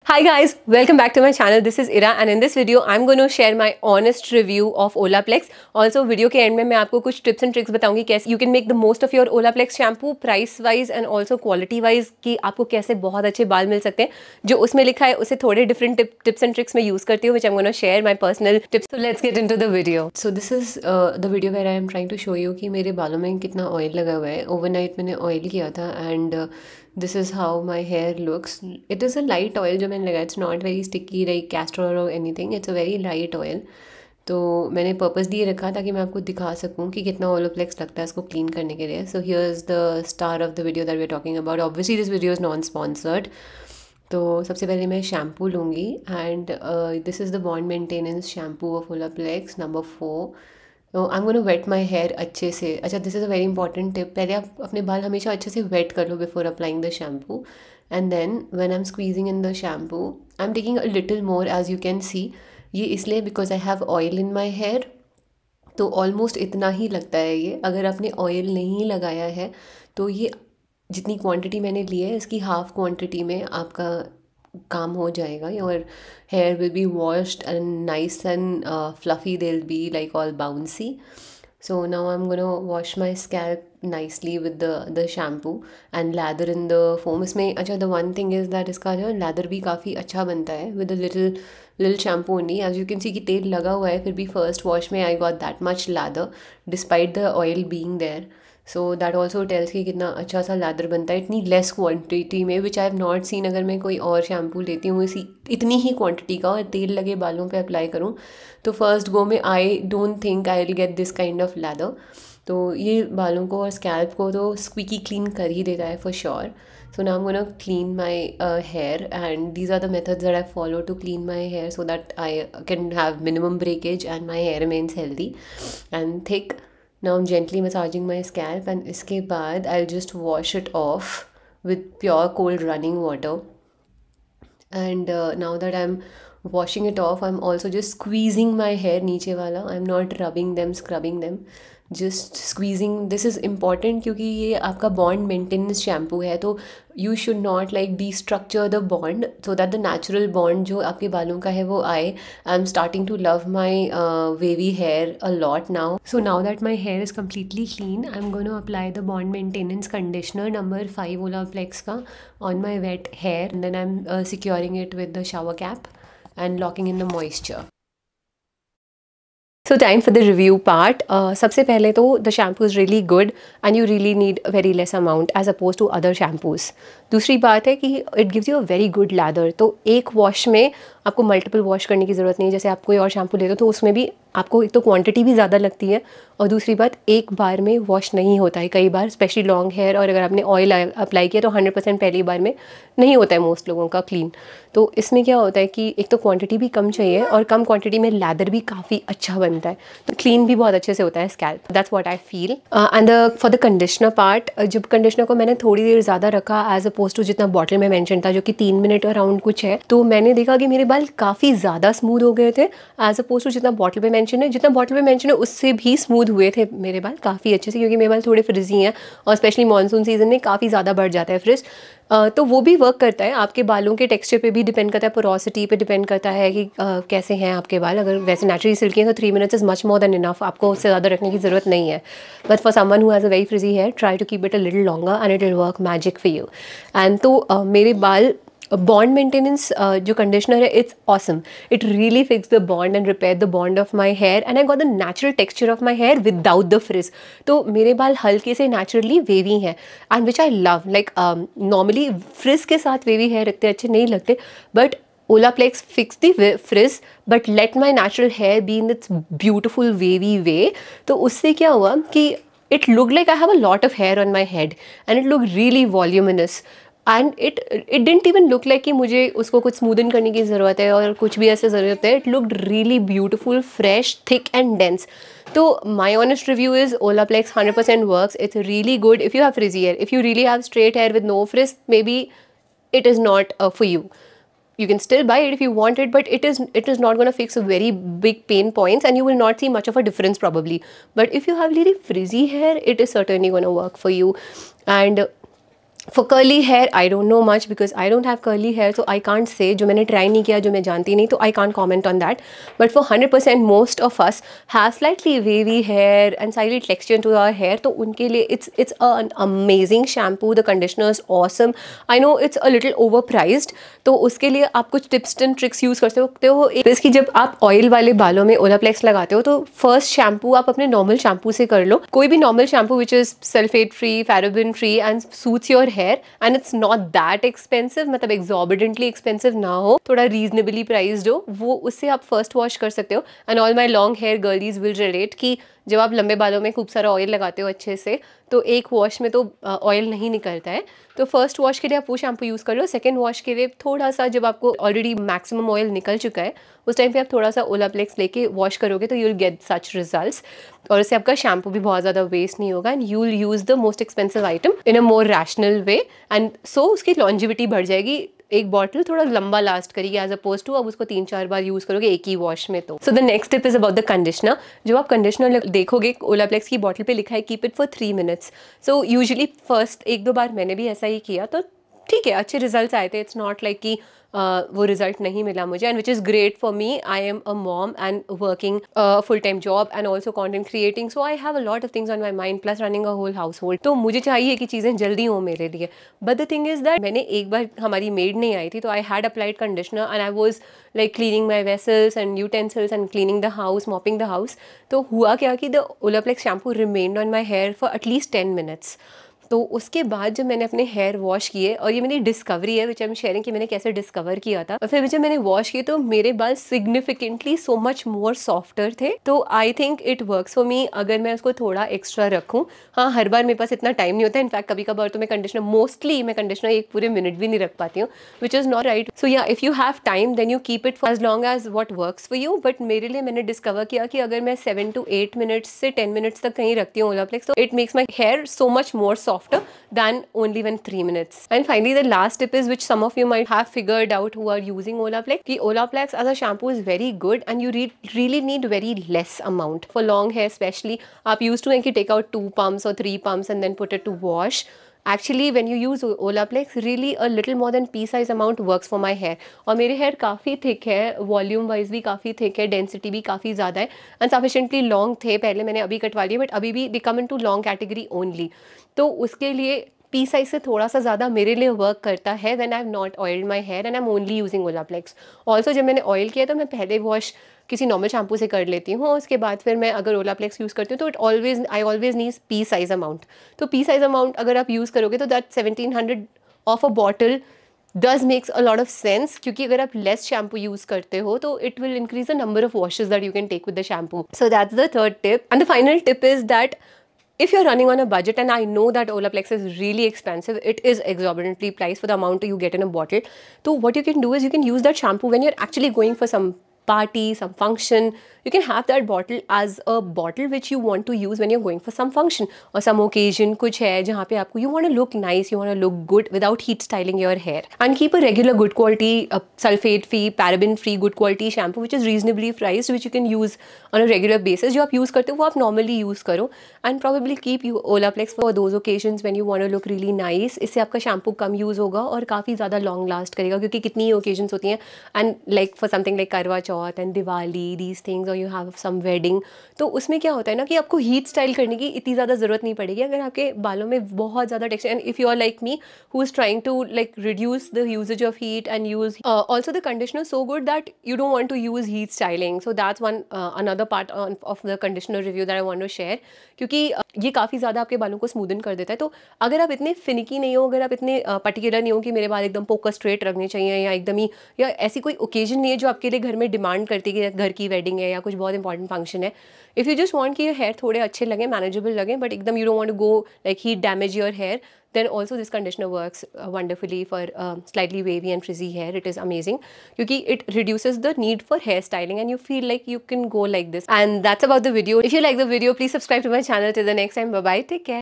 Hi guys, welcome back to my channel. This is Ira and in this video I'm going to share my honest review of Olaplex. Also video के end में मैं आपको कुछ tips and tricks बताऊंगी कैसे you can make the most of your Olaplex shampoo price wise and also quality wise कि आपको कैसे बहुत अच्छे बाल मिल सकते हैं. जो उसमें लिखा है उसे थोड़े different tips and tricks मैं use करती हूँ which I'm going to share my personal tips. So let's get into the video. So this is the video where I am trying to show you कि मेरे बालों में कितना oil लगा हुआ है. Overnight मैंने oil किया था and this is how my hair looks. It is a light oil जो मैंने लगाया. It's not very sticky like castor oil or anything. It's a very light oil. तो मैंने पर्पसली ये रखा ताकि मैं आपको दिखा सकूं कि कितना ओलोप्लेक्स लगता है इसको क्लीन करने के लिए. So here is the star of the video that we are talking about. Obviously this video is non sponsored. तो सबसे पहले मैं शैम्पू लूँगी and this is the bond maintenance shampoo of Olaplex number 4. तो I am gonna wet my hair अच्छे से. अच्छा, this is a very important tip. पहले आप अपने बाल हमेशा अच्छे से वेट कर लो before applying the shampoo and then when I am squeezing in the shampoo I am taking a little more as you can see. ये इसलिए because I have oil in my hair. तो almost इतना ही लगता है ये. अगर आपने ऑयल नहीं लगाया है तो ये जितनी क्वांटिटी मैंने ली है इसकी हाफ क्वांटिटी में आपका काम हो जाएगा. Your hair will be washed and nice and fluffy. They'll be like all bouncy. So now I'm gonna wash my scalp nicely with the shampoo and lather in the foam. इसमें अच्छा the one thing is that इसका जो lather भी काफ़ी अच्छा बनता है with a little shampoo only. As you can see कि तेल लगा हुआ है फिर भी first wash में I got that much lather despite the oil being there. So that also tells कि कितना अच्छा सा लैदर बनता है इतनी लेस क्वांटिटी में विच आई हैव नॉट सीन. अगर मैं कोई और शैम्पू लेती हूँ इतनी ही क्वांटिटी का और तेल लगे बालों पे अप्लाई करूँ तो फर्स्ट गो में I don't think I will get this kind of leather. तो ये बालों को और स्कैल्प को तो स्क्विकी क्लीन कर ही देता है for sure. So now I'm going to clean my hair and these are the methods that I follow to clean my hair so that I can have minimum breakage and my hair remains healthy and thick. Now I'm gently massaging my scalp and इसके बाद I'll just wash it off with pure cold running water. And now that I'm washing it off, I'm also just squeezing my hair नीचे वाला. I'm not rubbing them, scrubbing them. Just squeezing. This is important क्योंकि ये आपका bond maintenance shampoo है तो you should not like destructure the bond so that the natural bond जो आपके बालों का है वो आए. I am starting to love my wavy hair a lot now. So now that my hair is completely clean I am gonna apply the bond maintenance conditioner number 5 Olaplex का on my wait hair and then I am securing it with the shower cap and locking in the moisture. So time for the review part. सबसे पहले तो the shampoo is really good and you really need a very less amount as opposed to other shampoos. दूसरी बात है कि it gives you a very good lather. तो एक wash में आपको मल्टीपल वॉश करने की ज़रूरत नहीं. जैसे आप कोई और शैम्पू लेते हो तो उसमें भी आपको एक तो क्वांटिटी भी ज़्यादा लगती है और दूसरी बात एक बार में वॉश नहीं होता है कई बार स्पेशली लॉन्ग हेयर. और अगर आपने ऑयल अप्लाई किया तो 100% पहली बार में नहीं होता है मोस्ट लोगों का क्लीन. तो इसमें क्या होता है कि एक तो क्वांटिटी भी कम चाहिए और कम क्वांटिटी में लैदर भी काफ़ी अच्छा बनता है तो क्लीन भी बहुत अच्छे से होता है scalp. That's what I feel. And for the conditioner part, जब कंडीशनर को मैंने थोड़ी देर ज़्यादा रखा एज अपोज टू जितना बॉटल में मेंशन था जो कि 3 मिनट अराउंड कुछ है, तो मैंने देखा कि मेरे बाल काफ़ी ज़्यादा स्मूथ हो गए थे एज अपोज टू जितना बॉटल में मेंशन है. जितना बॉटल में मेंशन है उससे भी स्मूथ हुए थे मेरे बाल काफ़ी अच्छे से क्योंकि मेरे बाल थोड़े फ्रिजी हैं और स्पेशली मानसून सीजन में काफ़ी ज़्यादा बढ़ जाता है फ्रिज. तो वो भी वर्क करता है. आपके बालों के टेक्सचर पे भी डिपेंड करता है, पोरोसिटी पे डिपेंड करता है कि कैसे हैं आपके बाल. अगर वैसे नेचुरली सिल्की हैं तो 3 minutes is much more than enough. आपको उससे ज़्यादा रखने की ज़रूरत नहीं है. But for someone who has a very frizzy hair try to keep it a little longer and it will work magic for you. And तो मेरे बाल बॉन्ड मेंटेनेंस जो कंडीशनर है it's awesome. It really fix the bond and repair the bond of my hair and I got the natural texture of my hair without the frizz. तो मेरे बाल हल्के से नेचुरली वेवी हैं and which I love. Like normally frizz के साथ wavy hair इतने अच्छे नहीं लगते but Olaplex fix the frizz but let my natural hair be in its beautiful wavy way. तो उससे क्या हुआ कि it looked like I have a lot of hair on my head and it looked really voluminous. And it didn't even look like कि मुझे उसको कुछ smoothen करने की ज़रूरत है और कुछ भी ऐसे ज़रूरत है. It looked really beautiful, fresh, thick and dense. तो my honest review is Olaplex 100% works. It's really good if you have frizzy hair. If you really have straight hair with no frizz maybe it is not for you. You can still buy it if you want it, but it is not going to fix a very big pain points and you will not see much of a difference probably. But if you have really frizzy hair, it is certainly going to work for you. And for curly hair I don't know much because I don't have curly hair, so I can't say, जो मैंने try नहीं किया, जो मैं जानती नहीं, तो I can't comment on that. But for 100% most of us have slightly wavy hair and slightly texture to our hair, तो उनके लिए it's an amazing shampoo. The conditioner is awesome. I know it's a little overpriced, तो उसके लिए आप कुछ tips and tricks use कर सकते हो. इसकी जब आप ऑयल वाले बालों में ओलाप्लेक्स लगाते हो, तो फर्स्ट शैम्पू आप अपने नॉर्मल शैम्पू से कर लो. कोई भी normal shampoo which is sulphate free, paraben free and suits your hair, and it's not that expensive, मतलब एग्जॉर्बिडेंटली एक्सपेंसिव ना हो, थोड़ा रीजनेबली प्राइस्ड हो, वो उससे आप फर्स्ट वॉश कर सकते हो. And all my long hair girlies will relate कि जब आप लंबे बालों में खूब सारा ऑयल लगाते हो अच्छे से, तो एक वॉश में तो ऑयल नहीं निकलता है. तो फर्स्ट वॉश के लिए आप वो शैम्पू यूज़ कर लो. सेकेंड वॉश के लिए थोड़ा सा, जब आपको ऑलरेडी मैक्सिमम ऑयल निकल चुका है, उस टाइम पे आप थोड़ा सा ओलाप्लेक्स लेके वॉश करोगे, तो you will get such results. और उससे आपका शैम्पू भी बहुत ज़्यादा वेस्ट नहीं होगा, and you will use the most expensive item in a more rational way, and so उसकी लॉन्जिविटी बढ़ जाएगी. एक बॉटल थोड़ा लंबा लास्ट करेगी एज अपोज टू अब उसको 3-4 बार यूज़ करोगे एक ही वॉश में. तो so the next tip is about the conditioner. जब आप कंडीशनर देखोगे, ओलाप्लेक्स की बॉटल पे लिखा है keep it for 3 minutes. So usually first 1-2 बार मैंने भी ऐसा ही किया, तो ठीक है, अच्छे रिजल्ट्स आए थे. इट्स नॉट लाइक कि वो रिजल्ट नहीं मिला मुझे, and which is great for me. I am a mom and working full time job and also content creating, so I have a lot of things on my mind plus running a whole household. तो मुझे चाहिए कि चीज़ें जल्दी हों मेरे लिए. But the thing is that मैंने एक बार, हमारी मेड नहीं आई थी, तो I had applied conditioner and I was like cleaning my vessels and utensils and cleaning the house, mopping the house. तो हुआ क्या कि the Olaplex shampoo remained on my here for at least 10 minutes. तो उसके बाद जब मैंने अपने हेयर वॉश किए, और ये मेरी डिस्कवरी है विच आई एम शेयरिंग कि मैंने कैसे डिस्कवर किया था, और फिर जब मैंने वॉश किए तो मेरे बाल सिग्निफिकेंटली सो मच मोर सॉफ्टर थे. तो I think it works for me अगर मैं उसको थोड़ा एक्स्ट्रा रखूँ. हाँ, हर बार मेरे पास इतना टाइम नहीं होता. इनफैक्ट कभी कभार तो मैं कंडीशनर, मोस्टली मैं कंडीशनर एक पूरे मिनट भी नहीं रख पाती हूँ, which is not right. So yeah, if you have time then you keep it for as long as what works for you. But मेरे लिए मैंने डिस्कवर किया कि अगर मैं 7 to 8 मिनट्स से 10 मिनट्स तक कहीं रखती हूँ ओलाप्लेक्स, तो it makes my hair so much more softer than only when 3 minutes. And finally, the last tip is, which some of you might have figured out who are using Olaplex, कि Olaplex as a shampoo is very good and you really need very less amount. For long hair especially, आप used to take out 2 pumps or 3 pumps and then put it to wash. Actually, when you use Olaplex, really a little more than pea size amount works for my hair. और मेरे hair काफ़ी thick है, volume wise भी काफ़ी thick है, density भी काफ़ी ज़्यादा है, एंड सफिशेंटली लॉन्ग थे पहले. मैंने अभी कटवा लिए, बट अभी भी they come into long category only. तो उसके लिए पी साइज से थोड़ा सा ज़्यादा मेरे लिए वर्क करता है when I have not oiled my hair and I am only using Olaplex. Also जब मैंने ऑयल किया तो मैं पहले वॉश किसी नॉर्मल शैम्पू से कर लेती हूँ, उसके बाद फिर मैं अगर ओलाप्लेक्स यूज़ करती हूँ तो I always need P size amount. तो पी साइज अमाउंट अगर आप यूज़ करोगे तो that 1700 of a bottle does makes a lot of sense, क्योंकि अगर आप less shampoo यूज़ करते हो तो it will increase the number of washes that you can take with the shampoo. So that's the third tip. And the final tip is that if you're running on a budget, and I know that Olaplex is really expensive, it is exorbitantly priced for the amount you get in a bottle. So what you can do is you can use that shampoo when you're actually going for some party, some function. You can have that bottle as a bottle which you want to use when you're going for some function or some occasion. कुछ है जहाँ पे आपको you want to look nice, you want to look good without heat styling your hair. And keep a regular good quality, sulfate free, paraben free, good quality shampoo which is reasonably priced, which you can use on a regular basis. जो आप use करते हो वो आप normally use करो. And probably keep you Olaplex for those occasions when you want to look really nice. इससे आपका shampoo कम use होगा और काफ़ी ज़्यादा long last करेगा, क्योंकि कितनी ही occasions होती हैं. And like for something like करवा चौथ and Diwali, these things, or you have some wedding, तो उसमें क्या होता है ना कि आपको हीट स्टाइल करने की इतनी ज़्यादा ज़रूरत नहीं पड़ेगी अगर आपके बालों में बहुत ज़्यादा texture. And if you are like me who is trying to like reduce the usage of heat and use also the conditioner so good that you don't want to use heat styling. So that's one another part of the conditioner review that I want to share, क्योंकि ये काफ़ी ज़्यादा आपके बालों को smoothen कर देता है. तो अगर आप इतने फिनिकी नहीं हो, अगर आप इतने पर्टिकुलर नहीं हो कि मेरे बाल एकदम फोकस स्ट्रेट रखने चाहिए, या एकदम ही, या ऐसी कोई ओकेजन नहीं है जो आपके लिए घर में डिमांड करती है कि घर की वेडिंग है या कुछ बहुत इंपॉर्टेंट फंक्शन है. इफ़ यू जस्ट वांट कि योर हेयर थोड़े अच्छे लगे, मैनेजेबल लगे, बट एकदम you don't want to go like heat damage your hair, then also this conditioner works wonderfully for slightly wavy and frizzy hair. It is amazing क्योंकि it reduces the need for hair styling and you feel like you can go like this. And that's about the video. If you like the video, please subscribe to my channel. Till the next time, bye bye, take care.